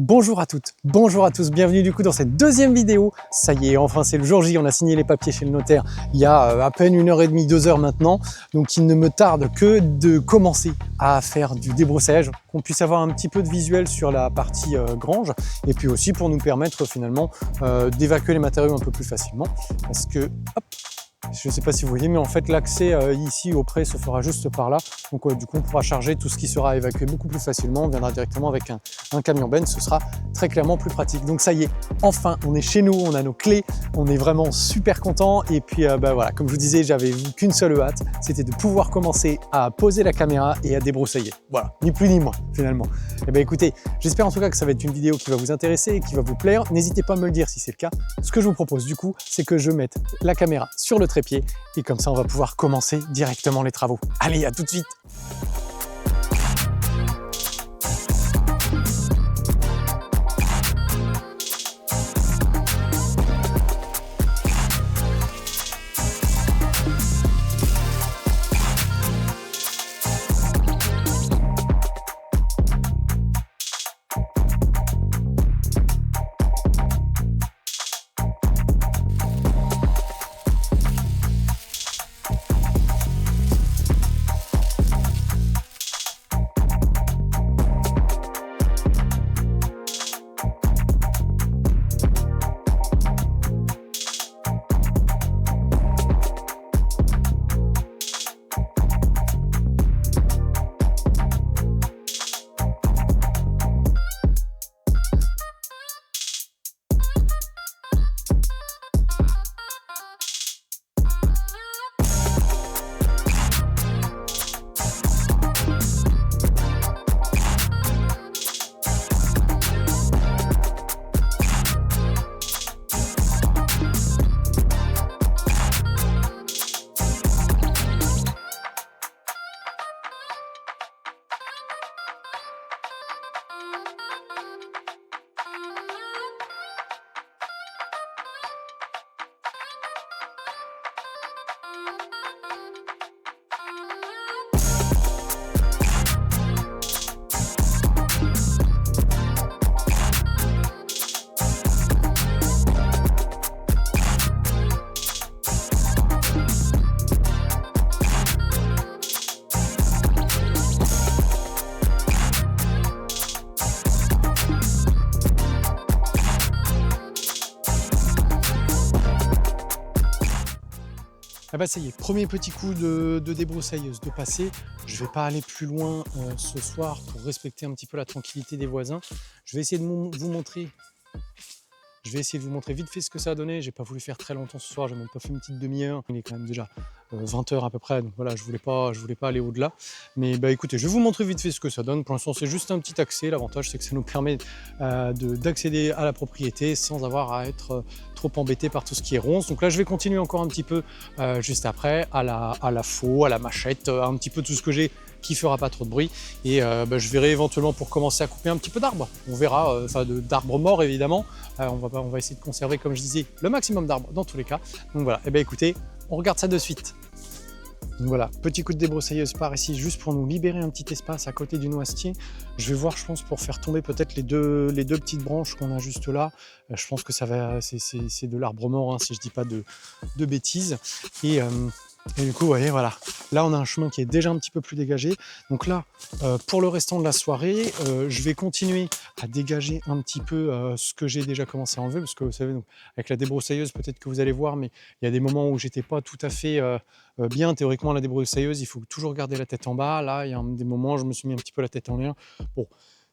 Bonjour à toutes, bonjour à tous, bienvenue du coup dans cette deuxième vidéo. Ça y est, enfin c'est le jour J, on a signé les papiers chez le notaire il y a à peine 1h30, 2h maintenant. Donc il ne me tarde que de commencer à faire du débroussaillage, qu'on puisse avoir un petit peu de visuel sur la partie grange, et puis aussi pour nous permettre finalement d'évacuer les matériaux un peu plus facilement. Parce que, hop, je ne sais pas si vous voyez, mais en fait l'accès ici au pré se fera juste par là. Donc du coup on pourra charger tout ce qui sera évacué beaucoup plus facilement. On viendra directement avec un camion benz, ce sera très clairement plus pratique. Donc ça y est, enfin on est chez nous, on a nos clés, on est vraiment super content. Et puis voilà, comme je vous disais, j'avais qu'une seule hâte, c'était de pouvoir commencer à poser la caméra et à débroussailler. Voilà, ni plus ni moins finalement. Et bien écoutez, j'espère en tout cas que ça va être une vidéo qui va vous intéresser et qui va vous plaire. N'hésitez pas à me le dire si c'est le cas. Ce que je vous propose du coup, c'est que je mette la caméra sur le trépied et comme ça on va pouvoir commencer directement les travaux. Allez, à tout de suite! Ah bah ça y est, premier petit coup de débroussailleuse de passé. Je vais pas aller plus loin ce soir pour respecter un petit peu la tranquillité des voisins. Je vais essayer de vous montrer. Je vais essayer de vous montrer vite fait ce que ça a donné. J'ai pas voulu faire très longtemps ce soir, j'ai même pas fait une petite demi-heure. Il est quand même déjà 20h à peu près, donc voilà, je voulais pas aller au-delà. Mais bah écoutez, je vais vous montrer vite fait ce que ça donne. Pour l'instant, c'est juste un petit accès. L'avantage, c'est que ça nous permet d'accéder à la propriété sans avoir à être trop embêté par tout ce qui est ronce. Donc là, je vais continuer encore un petit peu juste après, à la faux, à la machette, un petit peu tout ce que j'ai qui fera pas trop de bruit. Et je verrai éventuellement pour commencer à couper un petit peu d'arbres. On verra, d'arbres morts évidemment. On va essayer de conserver, comme je disais, le maximum d'arbres dans tous les cas. Donc voilà, et bien écoutez, on regarde ça de suite. Donc voilà, petit coup de débroussailleuse par ici, juste pour nous libérer un petit espace à côté du noisetier. Je vais voir, je pense, pour faire tomber peut-être les deux petites branches qu'on a juste là. Je pense que ça va, c'est de l'arbre mort, hein, si je dis pas de bêtises. Et du coup, vous voyez, voilà. Là, on a un chemin qui est déjà un petit peu plus dégagé. Donc là, pour le restant de la soirée, je vais continuer à dégager un petit peu ce que j'ai déjà commencé à enlever. Parce que vous savez, donc, avec la débroussailleuse, peut-être que vous allez voir, mais il y a des moments où j'étais pas tout à fait bien. Théoriquement, la débroussailleuse, il faut toujours garder la tête en bas. Là, il y a des moments où je me suis mis un petit peu la tête en l'air. Bon,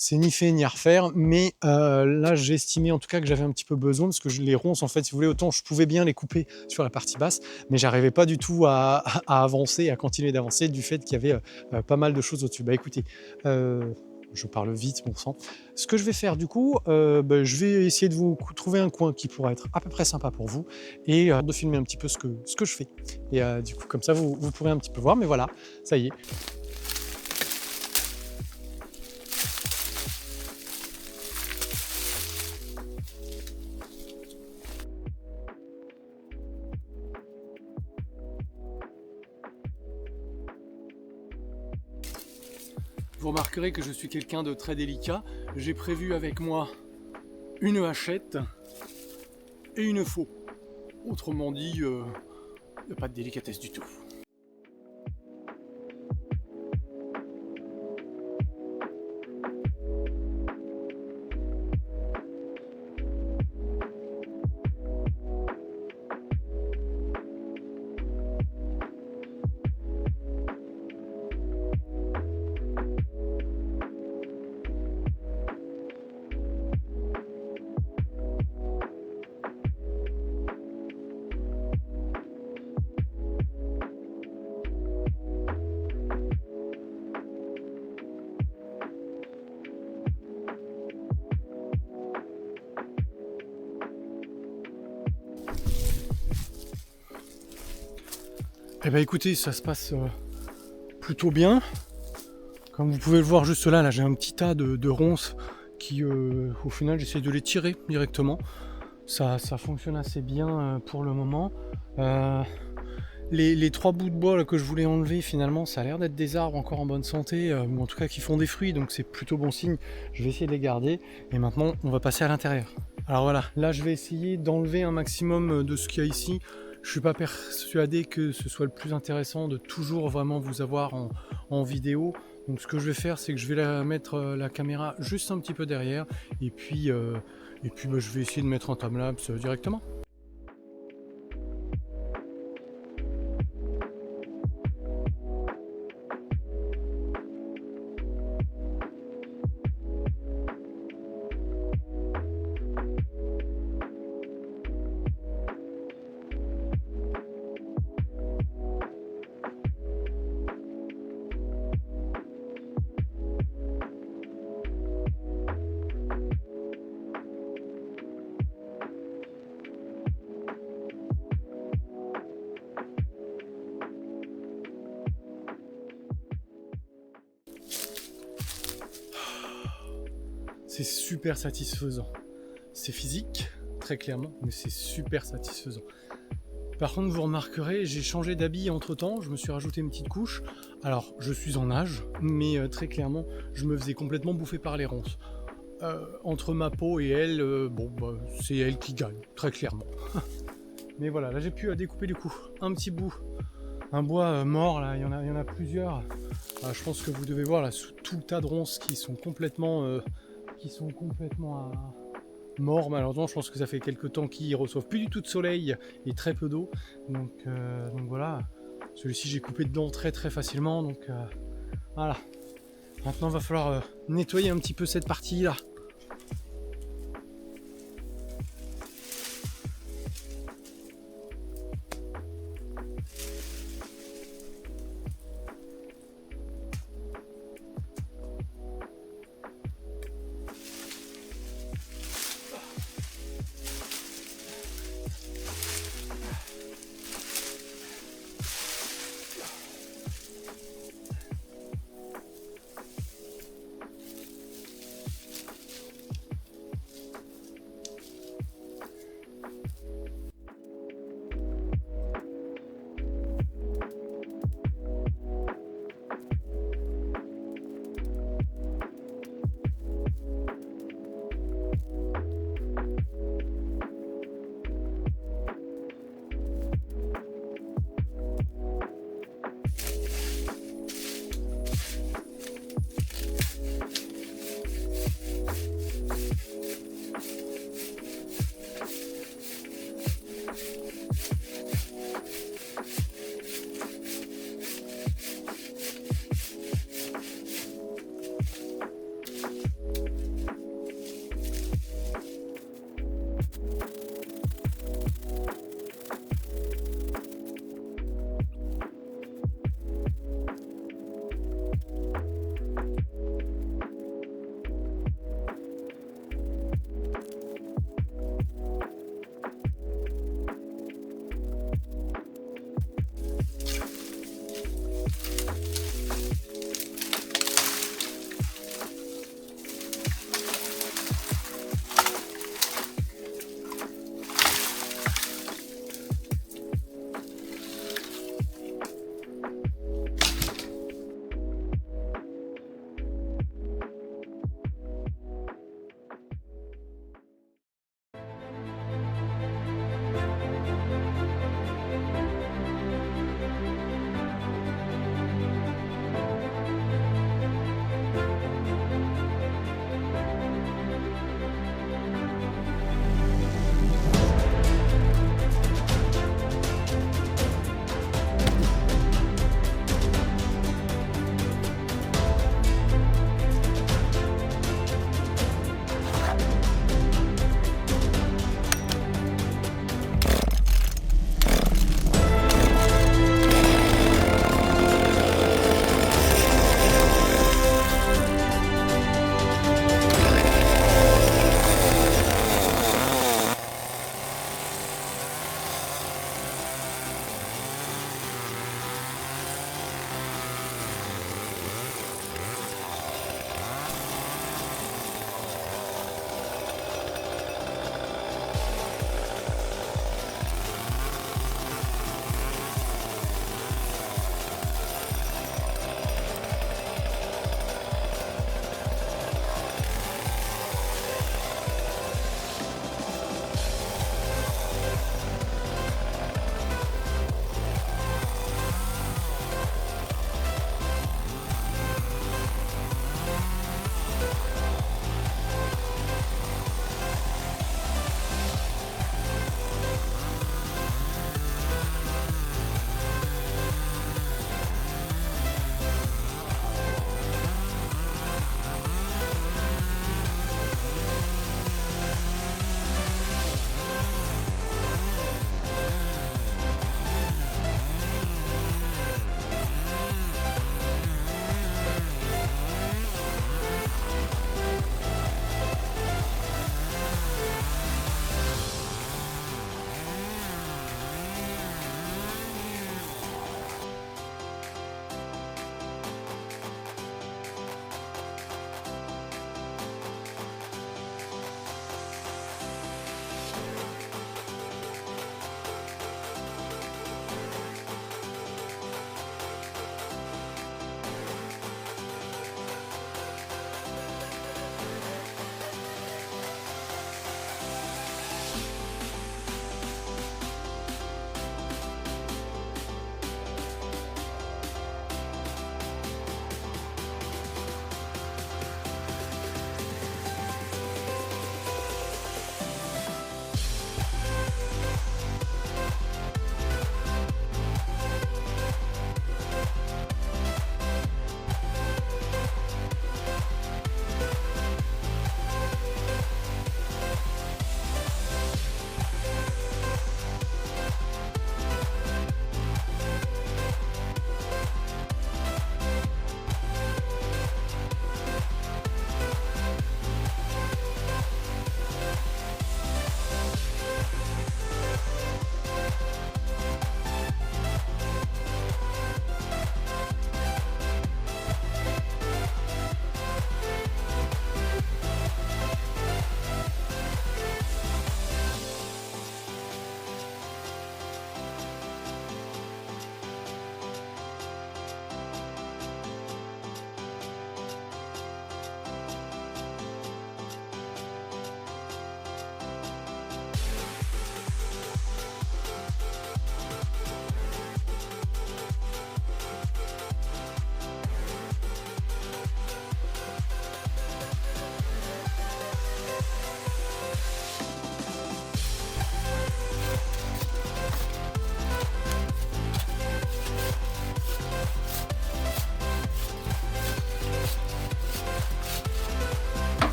c'est ni fait ni à refaire, mais là j'ai estimé en tout cas que j'avais un petit peu besoin parce que les ronces, en fait, si vous voulez, autant je pouvais bien les couper sur la partie basse, mais j'arrivais pas du tout à avancer, à continuer d'avancer du fait qu'il y avait pas mal de choses au-dessus. Bah écoutez, je parle vite, mon sang. Ce que je vais faire du coup, je vais essayer de vous trouver un coin qui pourra être à peu près sympa pour vous et de filmer un petit peu ce que je fais. Et du coup, comme ça, vous pourrez un petit peu voir, mais voilà, ça y est. Vous remarquerez que je suis quelqu'un de très délicat. J'ai prévu avec moi une hachette et une faux. Autrement dit, il n'y a pas de délicatesse du tout. Eh bien écoutez, ça se passe plutôt bien. Comme vous pouvez le voir juste là, j'ai un petit tas de ronces qui au final j'essaie de les tirer directement. Ça fonctionne assez bien pour le moment. Les 3 bouts de bois là, que je voulais enlever, finalement ça a l'air d'être des arbres encore en bonne santé, ou en tout cas qui font des fruits, donc c'est plutôt bon signe. Je vais essayer de les garder et maintenant on va passer à l'intérieur. Alors voilà, là je vais essayer d'enlever un maximum de ce qu'il y a ici. Je suis pas persuadé que ce soit le plus intéressant de toujours vraiment vous avoir en vidéo. Donc ce que je vais faire, c'est que je vais mettre la caméra juste un petit peu derrière et puis je vais essayer de mettre un timelapse directement. C'est super satisfaisant. C'est physique, très clairement, mais c'est super satisfaisant. Par contre, vous remarquerez, j'ai changé d'habit entre temps, je me suis rajouté une petite couche. Alors, je suis en nage, mais très clairement, je me faisais complètement bouffer par les ronces. Entre ma peau et elle, c'est elle qui gagne, très clairement. Mais voilà, là j'ai pu découper du coup un petit bout, un bois mort, là, il y en a plusieurs. Je pense que vous devez voir là, sous tout le tas de ronces qui sont complètement morts. Malheureusement, je pense que ça fait quelques temps qu'ils reçoivent plus du tout de soleil et très peu d'eau. Donc voilà, celui-ci j'ai coupé dedans très très facilement. Donc voilà. Maintenant, il va falloir nettoyer un petit peu cette partie-là.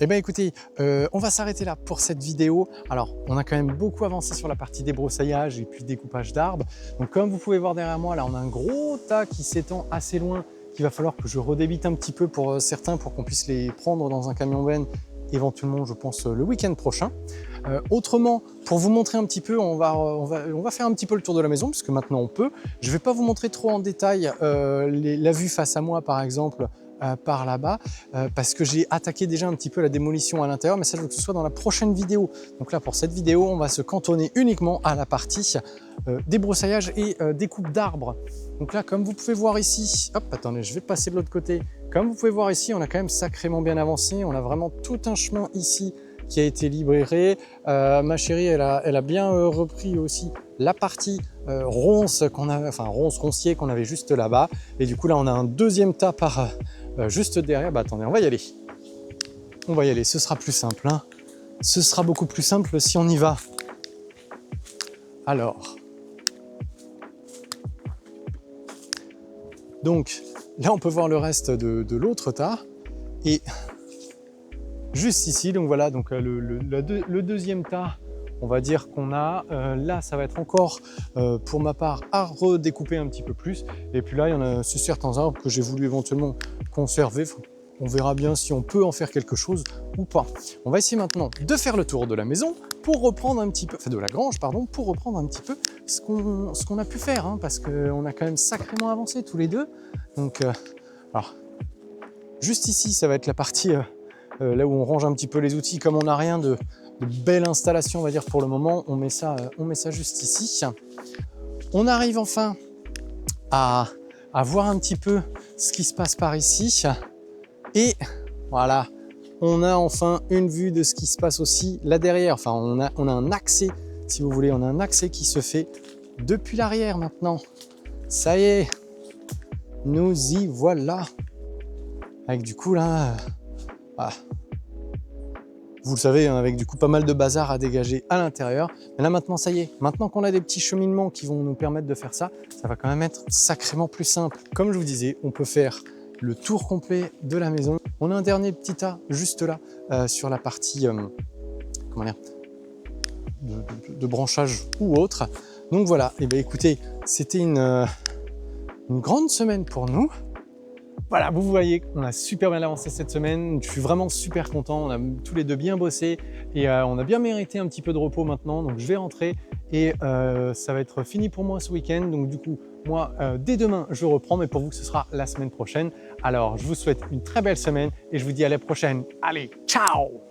Eh bien écoutez, on va s'arrêter là pour cette vidéo. Alors, on a quand même beaucoup avancé sur la partie débroussaillage et puis découpage d'arbres. Donc comme vous pouvez voir derrière moi, là on a un gros tas qui s'étend assez loin, qu'il va falloir que je redébite un petit peu pour certains, pour qu'on puisse les prendre dans un camion benne, éventuellement je pense le week-end prochain. Autrement, pour vous montrer un petit peu, on va faire un petit peu le tour de la maison, puisque maintenant on peut. Je ne vais pas vous montrer trop en détail la vue face à moi par exemple, par là-bas, parce que j'ai attaqué déjà un petit peu la démolition à l'intérieur, mais ça je veux que ce soit dans la prochaine vidéo. Donc là pour cette vidéo, on va se cantonner uniquement à la partie débroussaillage et découpe d'arbres. Donc là, comme vous pouvez voir ici, hop, attendez, je vais passer de l'autre côté. Comme vous pouvez voir ici, on a quand même sacrément bien avancé. On a vraiment tout un chemin ici qui a été libéré. Ma chérie, elle a bien repris aussi la partie ronce qu'on avait, enfin roncier qu'on avait juste là-bas. Et du coup, là, on a un deuxième tas par juste derrière. Bah attendez, on va y aller. On va y aller, ce sera plus simple. Hein. Ce sera beaucoup plus simple si on y va. Alors, donc là, on peut voir le reste de l'autre tas. Et juste ici, donc voilà, donc le deuxième tas, on va dire qu'on a, là ça va être encore pour ma part à redécouper un petit peu plus. Et puis là, il y en a certains arbres que j'ai voulu éventuellement conserver. On verra bien si on peut en faire quelque chose ou pas. On va essayer maintenant de faire le tour de la maison pour reprendre un petit peu, enfin de la grange, pardon, pour reprendre un petit peu ce qu'on a pu faire, hein, parce qu'on a quand même sacrément avancé tous les deux. Donc, alors, juste ici, ça va être la partie là où on range un petit peu les outils. Comme on n'a rien de belle installation, on va dire pour le moment, on met ça juste ici. On arrive enfin à voir un petit peu ce qui se passe par ici. Et voilà, on a enfin une vue de ce qui se passe aussi là derrière. Enfin, on a un accès, si vous voulez, on a un accès qui se fait depuis l'arrière maintenant. Ça y est, nous y voilà. Avec du coup là, vous le savez, hein, avec du coup pas mal de bazar à dégager à l'intérieur. Mais là maintenant, ça y est, maintenant qu'on a des petits cheminements qui vont nous permettre de faire ça, ça va quand même être sacrément plus simple. Comme je vous disais, on peut faire le tour complet de la maison. On a un dernier petit tas juste là sur la partie comment dire, de branchage ou autre. Donc voilà, et bien écoutez, c'était une grande semaine pour nous. Voilà, vous voyez, on a super bien avancé cette semaine. Je suis vraiment super content. On a tous les deux bien bossé et on a bien mérité un petit peu de repos maintenant. Donc je vais rentrer et ça va être fini pour moi ce week-end. Donc du coup, moi, dès demain, je reprends. Mais pour vous, ce sera la semaine prochaine. Alors, je vous souhaite une très belle semaine et je vous dis à la prochaine. Allez, ciao!